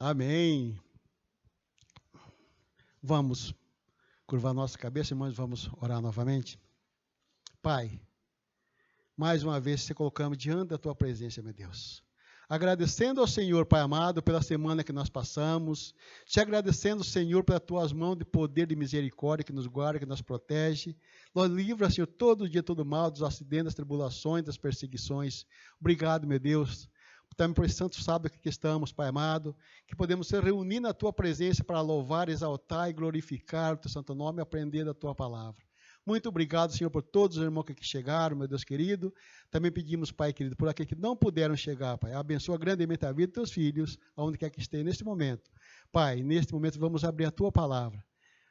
Amém. Vamos curvar nossa cabeça, irmãos, vamos orar novamente. Pai, mais uma vez te colocamos diante da tua presença, meu Deus. Agradecendo ao Senhor, Pai amado, pela semana que nós passamos, te agradecendo, Senhor, pelas tuas mãos de poder e misericórdia que nos guarda, que nos protege. Nos livra, Senhor, todo dia, todo mal, dos acidentes, das tribulações, das perseguições. Obrigado, meu Deus. Também por esse santo sábado que estamos, Pai amado, que podemos se reunir na tua presença para louvar, exaltar e glorificar o teu santo nome e aprender da tua palavra. Muito obrigado, Senhor, por todos os irmãos que aqui chegaram, meu Deus querido. Também pedimos, Pai querido, por aqueles que não puderam chegar, Pai. Abençoa grandemente a vida dos teus filhos, aonde quer que estejam neste momento. Pai, neste momento vamos abrir a tua palavra.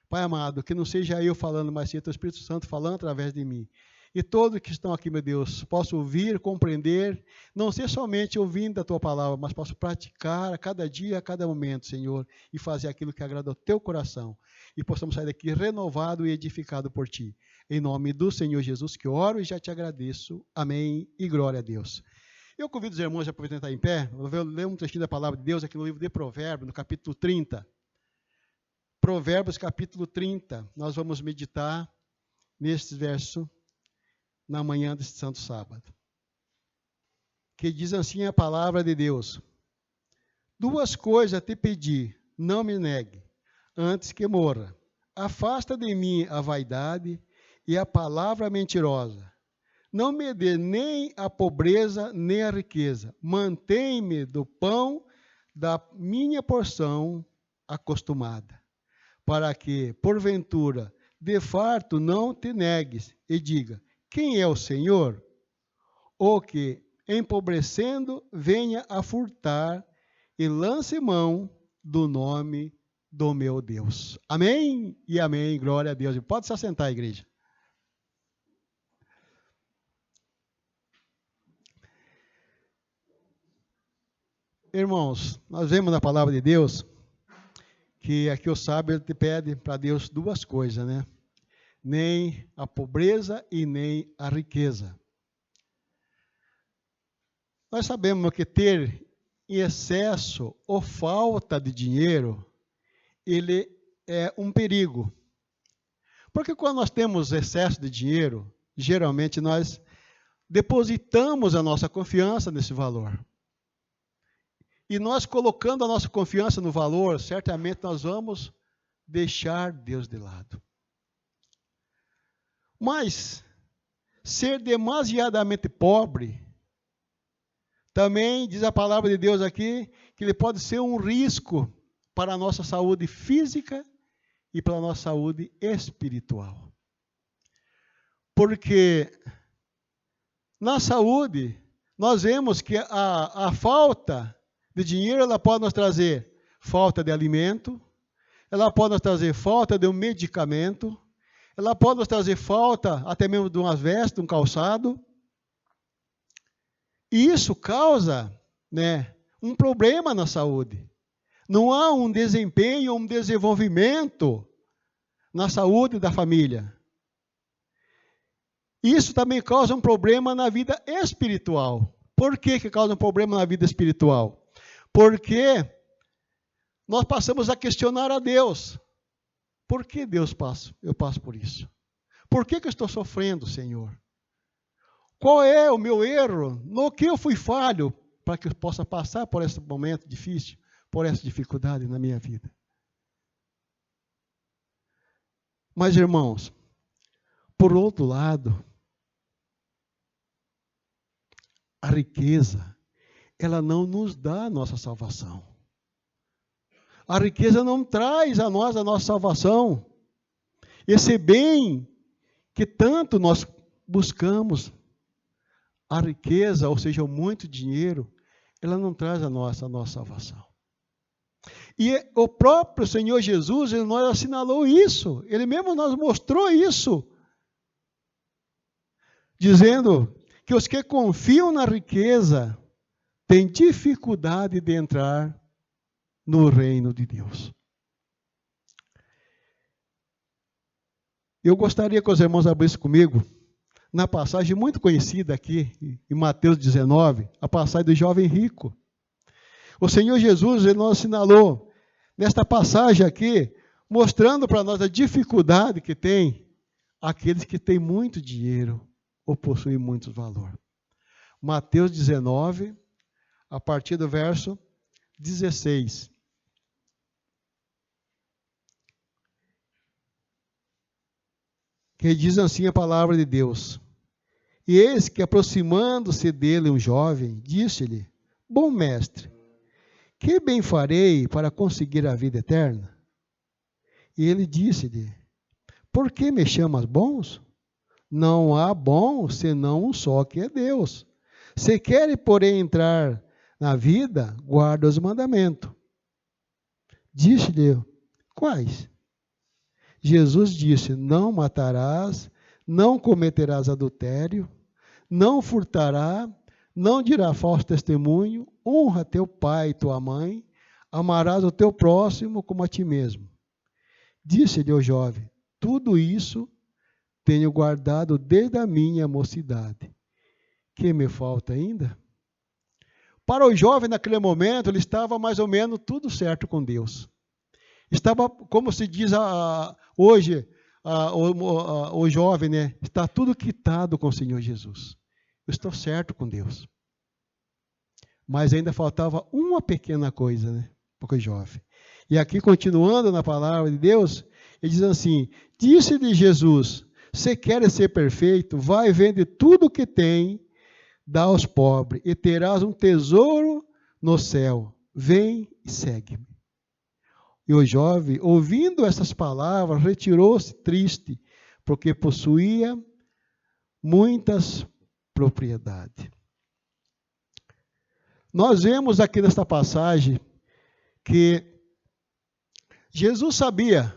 Pai amado, que não seja eu falando, mas seja o teu Espírito Santo falando através de mim. E todos que estão aqui, meu Deus, possam ouvir, compreender, não ser somente ouvindo a tua palavra, mas possam praticar a cada dia, a cada momento, Senhor, e fazer aquilo que agrada ao teu coração. E possamos sair daqui renovado e edificado por ti. Em nome do Senhor Jesus que oro e já te agradeço. Amém e glória a Deus. Eu convido os irmãos a aproveitar em pé. Eu vou ler um trechinho da palavra de Deus aqui no livro de Provérbios, no capítulo 30. Provérbios, capítulo 30. Nós vamos meditar neste verso na manhã deste santo sábado. Que diz assim a palavra de Deus: duas coisas te pedi, não me negue, antes que morra. Afasta de mim a vaidade e a palavra mentirosa. Não me dê nem a pobreza, nem a riqueza. Mantém-me do pão da minha porção acostumada, para que, porventura, de farto não te negues e diga: quem é o Senhor? Ou que, empobrecendo, venha a furtar e lance mão do nome do meu Deus. Amém e amém. Glória a Deus. Pode se assentar, igreja. Irmãos, nós vemos na palavra de Deus que aqui o sábio te pede para Deus duas coisas, né? Nem a pobreza e nem a riqueza. Nós sabemos que ter em excesso ou falta de dinheiro, ele é um perigo. Porque quando nós temos excesso de dinheiro, geralmente nós depositamos a nossa confiança nesse valor. E nós colocando a nossa confiança no valor, certamente nós vamos deixar Deus de lado. Mas ser demasiadamente pobre, também diz a palavra de Deus aqui, que ele pode ser um risco para a nossa saúde física e para a nossa saúde espiritual. Porque na saúde, nós vemos que a falta de dinheiro, ela pode nos trazer falta de alimento, ela pode nos trazer falta de um medicamento, ela pode nos trazer falta até mesmo de umas vestes, de um calçado. E isso causa, um problema na saúde. Não há um desempenho, um desenvolvimento na saúde da família. Isso também causa um problema na vida espiritual. Por que causa um problema na vida espiritual? Porque nós passamos a questionar a Deus. Por que eu passo por isso? Por que eu estou sofrendo, Senhor? Qual é o meu erro? No que eu fui falho para que eu possa passar por esse momento difícil, por essa dificuldade na minha vida? Mas, irmãos, por outro lado, a riqueza, ela não nos dá a nossa salvação. A riqueza não traz a nós a nossa salvação. Esse bem que tanto nós buscamos, a riqueza, ou seja, o muito dinheiro, ela não traz a nossa salvação. E o próprio Senhor Jesus, ele nos assinalou isso. Ele mesmo nos mostrou isso. Dizendo que os que confiam na riqueza têm dificuldade de entrar no reino de Deus. Eu gostaria que os irmãos abrissem comigo na passagem muito conhecida aqui, em Mateus 19, a passagem do jovem rico. O Senhor Jesus, ele nos assinalou nesta passagem aqui, mostrando para nós a dificuldade que tem aqueles que têm muito dinheiro ou possuem muito valor. Mateus 19, a partir do verso 16. Que diz assim a palavra de Deus. E eis que, aproximando-se dele um jovem, disse-lhe: Bom mestre, que bem farei para conseguir a vida eterna? E ele disse-lhe: Por que me chamas bons? Não há bom senão um só, que é Deus. Se quer, porém, entrar na vida, guarda os mandamentos. Disse-lhe: Quais? Jesus disse: Não matarás, não cometerás adultério, não furtará, não dirá falso testemunho, honra teu pai e tua mãe, amarás o teu próximo como a ti mesmo. Disse-lhe o jovem: Tudo isso tenho guardado desde a minha mocidade. Que me falta ainda? Para o jovem, naquele momento, ele estava mais ou menos tudo certo com Deus. Estava, como se diz hoje, o jovem, né? Está tudo quitado com o Senhor Jesus. Eu estou certo com Deus. Mas ainda faltava uma pequena coisa, né? Para o jovem. E aqui, continuando na palavra de Deus, ele diz assim: Disse-lhe Jesus: Se queres ser perfeito, vai vende tudo o que tem, dá aos pobres, e terás um tesouro no céu. Vem e segue-me. E o jovem, ouvindo essas palavras, retirou-se triste, porque possuía muitas propriedades. Nós vemos aqui nesta passagem que Jesus sabia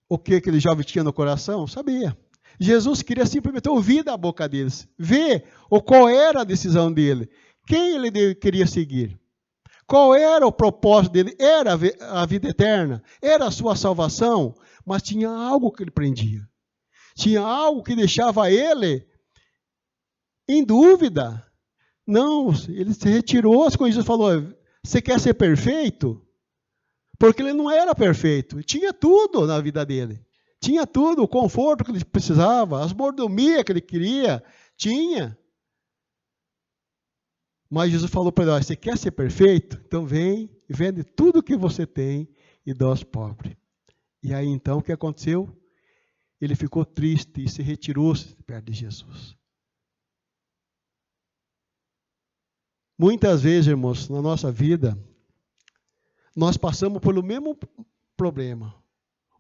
o que aquele jovem tinha no coração? Sabia. Jesus queria simplesmente ouvir da boca deles, ver qual era a decisão dele, quem ele queria seguir. Qual era o propósito dele? Era a vida eterna, era a sua salvação, mas tinha algo que ele prendia. Tinha algo que deixava ele em dúvida. Não, ele se retirou, quando Jesus falou: Você quer ser perfeito? Porque ele não era perfeito. Tinha tudo na vida dele. Tinha tudo, o conforto que ele precisava, as mordomias que ele queria, tinha. Mas Jesus falou para ele: Você quer ser perfeito? Então vem e vende tudo que você tem e dá aos pobres. E aí então o que aconteceu? Ele ficou triste e se retirou-se perto de Jesus. Muitas vezes, irmãos, na nossa vida, nós passamos pelo mesmo problema,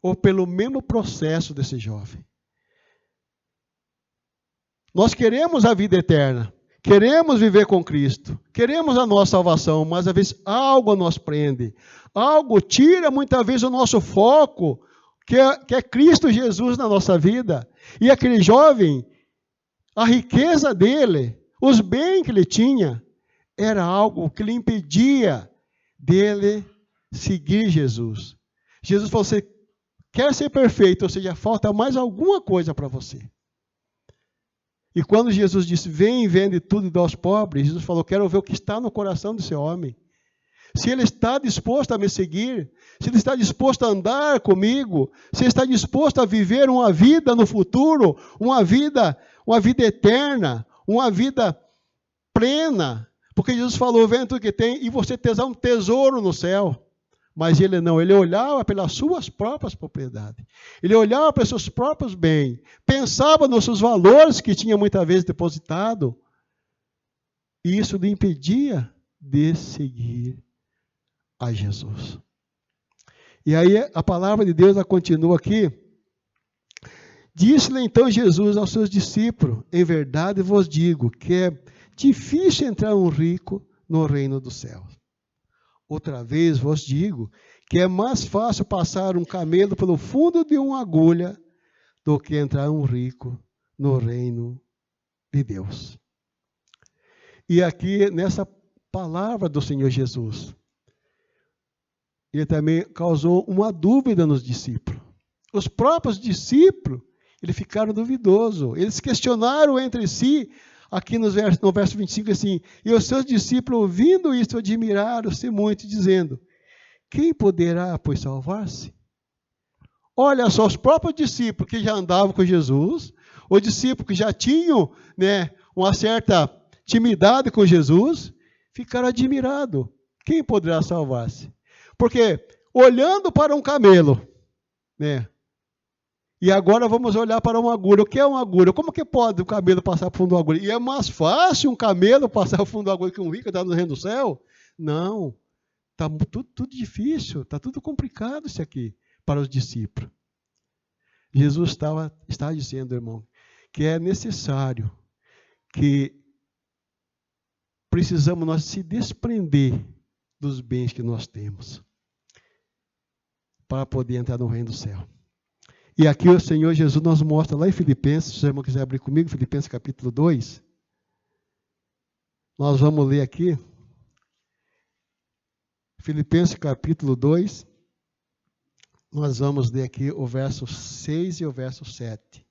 ou pelo mesmo processo desse jovem. Nós queremos a vida eterna, queremos viver com Cristo, queremos a nossa salvação, mas às vezes algo nos prende, algo tira muitas vezes o nosso foco, que é Cristo Jesus na nossa vida. E aquele jovem, a riqueza dele, os bens que ele tinha, era algo que lhe impedia dele seguir Jesus. Jesus falou: Você quer ser perfeito, ou seja, falta mais alguma coisa para você. E quando Jesus disse: Vem e vende tudo e dá aos pobres, Jesus falou: Quero ver o que está no coração desse homem. Se ele está disposto a me seguir, se ele está disposto a andar comigo, se ele está disposto a viver uma vida no futuro, uma vida eterna, uma vida plena. Porque Jesus falou: Vende tudo que tem e você terá um tesouro no céu. Mas ele não, ele olhava pelas suas próprias propriedades. Ele olhava para os seus próprios bens, pensava nos seus valores que tinha muitas vezes depositado, e isso lhe impedia de seguir a Jesus. E aí a palavra de Deus ela continua aqui. Disse-lhe então Jesus aos seus discípulos: Em verdade vos digo que é difícil entrar um rico no reino dos céus. Outra vez vos digo que é mais fácil passar um camelo pelo fundo de uma agulha do que entrar um rico no reino de Deus. E aqui, nessa palavra do Senhor Jesus, ele também causou uma dúvida nos discípulos. Os próprios discípulos, eles ficaram duvidosos. Eles questionaram entre si Aqui no verso 25, assim, e os seus discípulos, ouvindo isso, admiraram-se muito, dizendo, quem poderá, pois, salvar-se? Olha só, os próprios discípulos que já andavam com Jesus, os discípulos que já tinham, né, uma certa intimidade com Jesus, ficaram admirados. Quem poderá salvar-se? Porque, olhando para um camelo, né, e agora vamos olhar para uma agulha. O que é uma agulha? Como que pode o camelo passar por fundo da agulha? E é mais fácil um camelo passar por fundo da agulha que um rico que está no reino do céu? Não. Está tudo difícil, está tudo complicado isso aqui para os discípulos. Jesus está dizendo, irmão, que é necessário que precisamos nós se desprender dos bens que nós temos para poder entrar no reino do céu. E aqui o Senhor Jesus nos mostra lá em Filipenses, se o irmão quiser abrir comigo, Filipenses capítulo 2. Nós vamos ler aqui. Filipenses capítulo 2. Nós vamos ler aqui o verso 6 e o verso 7.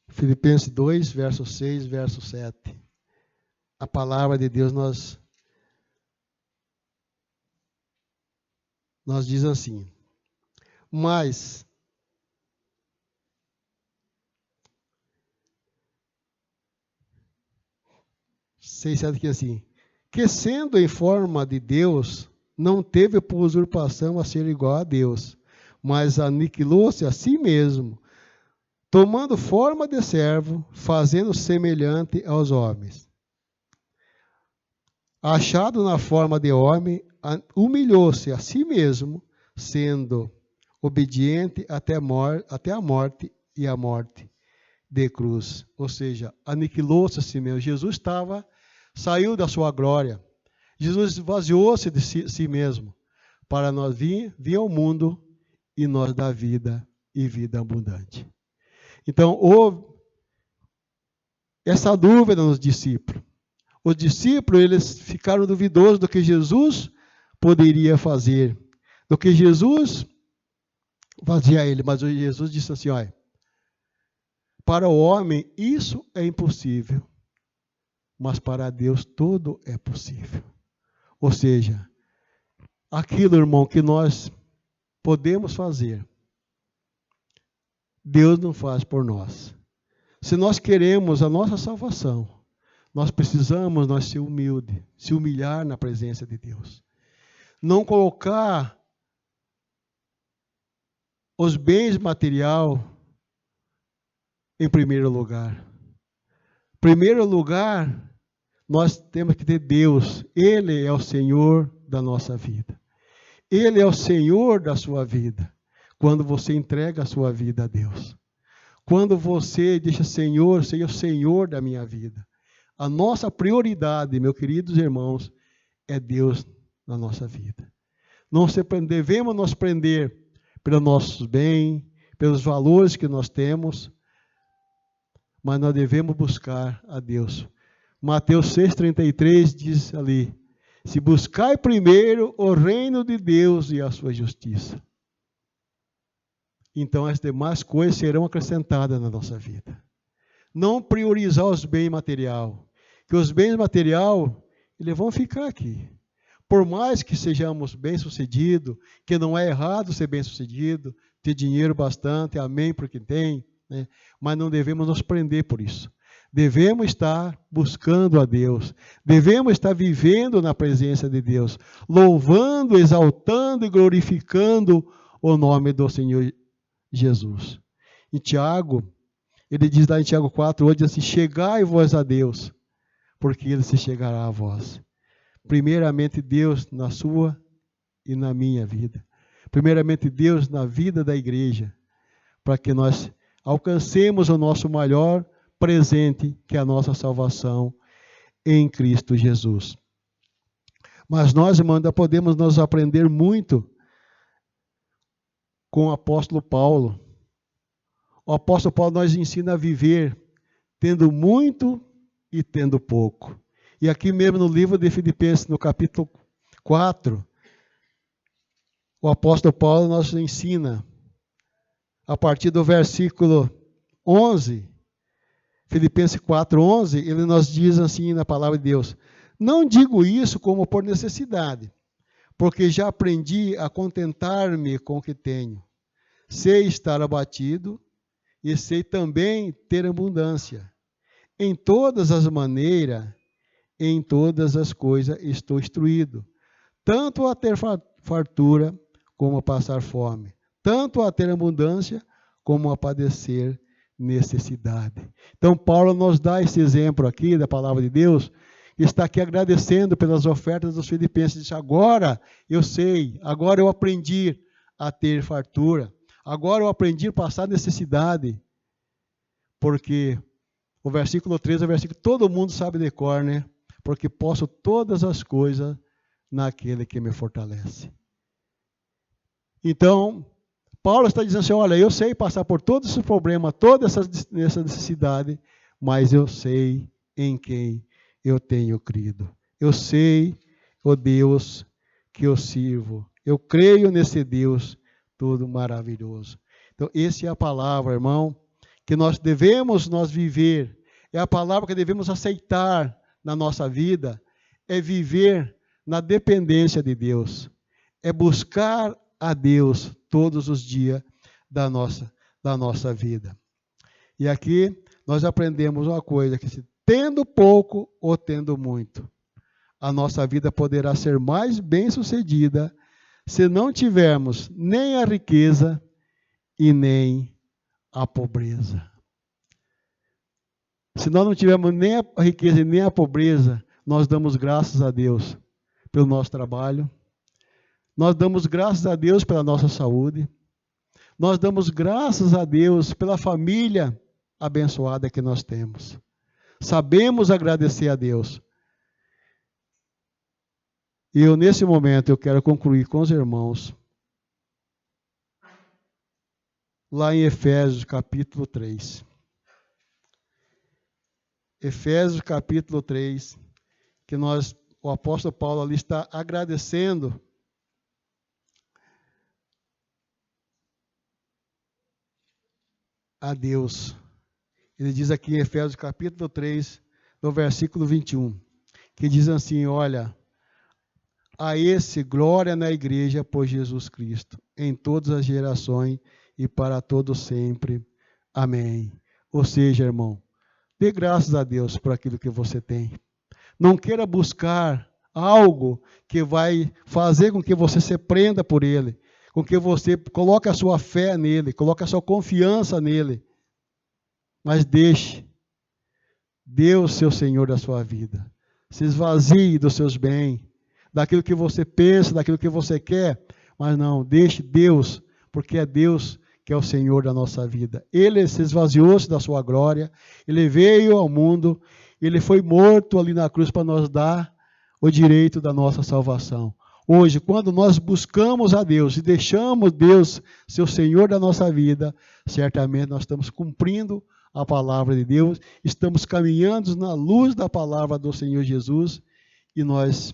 Filipenses 2, verso 6, verso 7. A palavra de Deus nós diz assim, mas 6, 7 aqui assim, que sendo em forma de Deus, não teve por usurpação a ser igual a Deus, mas aniquilou-se a si mesmo, tomando forma de servo, fazendo semelhante aos homens. Achado na forma de homem, humilhou-se a si mesmo, sendo obediente até a morte e a morte de cruz. Ou seja, aniquilou-se a si mesmo. Jesus saiu da sua glória. Jesus esvaziou-se de si mesmo para nós vir ao mundo e nós dar vida e vida abundante. Então, houve essa dúvida nos discípulos. Os discípulos, eles ficaram duvidosos do que Jesus poderia fazer, do que Jesus fazia a ele. Mas Jesus disse assim, olha, para o homem isso é impossível, mas para Deus tudo é possível. Ou seja, aquilo, irmão, que nós podemos fazer, Deus não faz por nós. Se nós queremos a nossa salvação, nós precisamos ser humildes, se humilhar na presença de Deus. Não colocar os bens materiais em primeiro lugar. Em primeiro lugar, nós temos que ter Deus. Ele é o Senhor da nossa vida. Ele é o Senhor da sua vida. Quando você entrega a sua vida a Deus. Quando você deixa Senhor, seja o Senhor da minha vida. A nossa prioridade, meus queridos irmãos, é Deus na nossa vida. Não devemos nos prender pelos nossos bens, pelos valores que nós temos, mas nós devemos buscar a Deus. Mateus 6,33 diz ali, se buscai primeiro o reino de Deus e a sua justiça, então as demais coisas serão acrescentadas na nossa vida. Não priorizar os bens materiais, que os bens materiais, eles vão ficar aqui. Por mais que sejamos bem-sucedidos, que não é errado ser bem-sucedido, ter dinheiro bastante, amém, porque tem, né? Mas não devemos nos prender por isso. Devemos estar buscando a Deus, devemos estar vivendo na presença de Deus, louvando, exaltando e glorificando o nome do Senhor Jesus. Em Tiago, ele diz lá em Tiago 4, hoje assim, chegai vós a Deus, porque Ele se chegará a vós. Primeiramente Deus na sua e na minha vida. Primeiramente Deus na vida da igreja, para que nós alcancemos o nosso maior presente, que é a nossa salvação em Cristo Jesus. Mas nós, irmãos, ainda podemos nos aprender muito com o apóstolo Paulo. O apóstolo Paulo nos ensina a viver tendo muito e tendo pouco. E aqui mesmo no livro de Filipenses, no capítulo 4, o apóstolo Paulo nos ensina, a partir do versículo 11, Filipenses 4:11, ele nos diz assim na palavra de Deus: não digo isso como por necessidade, porque já aprendi a contentar-me com o que tenho. Sei estar abatido e sei também ter abundância. Em todas as maneiras, em todas as coisas estou instruído, tanto a ter fartura como a passar fome, tanto a ter abundância como a padecer necessidade. Então Paulo nos dá esse exemplo aqui da palavra de Deus, está aqui agradecendo pelas ofertas dos filipenses, diz: agora eu sei, agora eu aprendi a ter fartura, agora eu aprendi a passar necessidade, porque o versículo 13 é o versículo que todo mundo sabe de cor, né? Porque posso todas as coisas naquele que me fortalece. Então, Paulo está dizendo assim: olha, eu sei passar por todo esse problema, toda essa necessidade, mas eu sei em quem eu tenho crido. Eu sei o Deus que eu sirvo. Eu creio nesse Deus todo maravilhoso. Então, essa é a palavra, irmão, que nós devemos viver. É a palavra que devemos aceitar na nossa vida. É viver na dependência de Deus. É buscar a Deus todos os dias da nossa vida. E aqui nós aprendemos uma coisa, que se tendo pouco ou tendo muito, a nossa vida poderá ser mais bem-sucedida se não tivermos nem a riqueza e nem a pobreza. Se nós não tivermos nem a riqueza e nem a pobreza, nós damos graças a Deus pelo nosso trabalho, nós damos graças a Deus pela nossa saúde, nós damos graças a Deus pela família abençoada que nós temos. Sabemos agradecer a Deus. E eu, nesse momento, eu quero concluir com os irmãos, lá em Efésios capítulo 3. Efésios capítulo 3, que o apóstolo Paulo ali está agradecendo a Deus. Ele diz aqui em Efésios capítulo 3, no versículo 21, que diz assim: olha, a esse glória na igreja por Jesus Cristo, em todas as gerações e para todos sempre. Amém. Ou seja, irmão, dê graças a Deus por aquilo que você tem. Não queira buscar algo que vai fazer com que você se prenda por Ele, com que você coloque a sua fé nele, coloque a sua confiança nele. Mas deixe Deus ser o Senhor da sua vida. Se esvazie dos seus bens, daquilo que você pensa, daquilo que você quer, mas não, deixe Deus, porque é Deus que é o Senhor da nossa vida. Ele se esvaziou-se da sua glória, ele veio ao mundo, ele foi morto ali na cruz para nos dar o direito da nossa salvação. Hoje, quando nós buscamos a Deus e deixamos Deus ser o Senhor da nossa vida, certamente nós estamos cumprindo a palavra de Deus, estamos caminhando na luz da palavra do Senhor Jesus e nós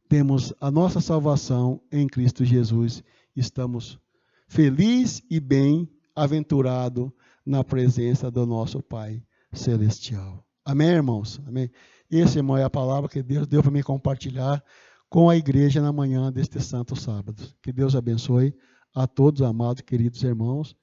temos a nossa salvação em Cristo Jesus. Estamos felizes e bem-aventurados na presença do nosso Pai Celestial. Amém, irmãos? Amém? Essa, irmão, é a palavra que Deus deu para me compartilhar com a igreja na manhã deste santo sábado. Que Deus abençoe a todos, amados, queridos irmãos.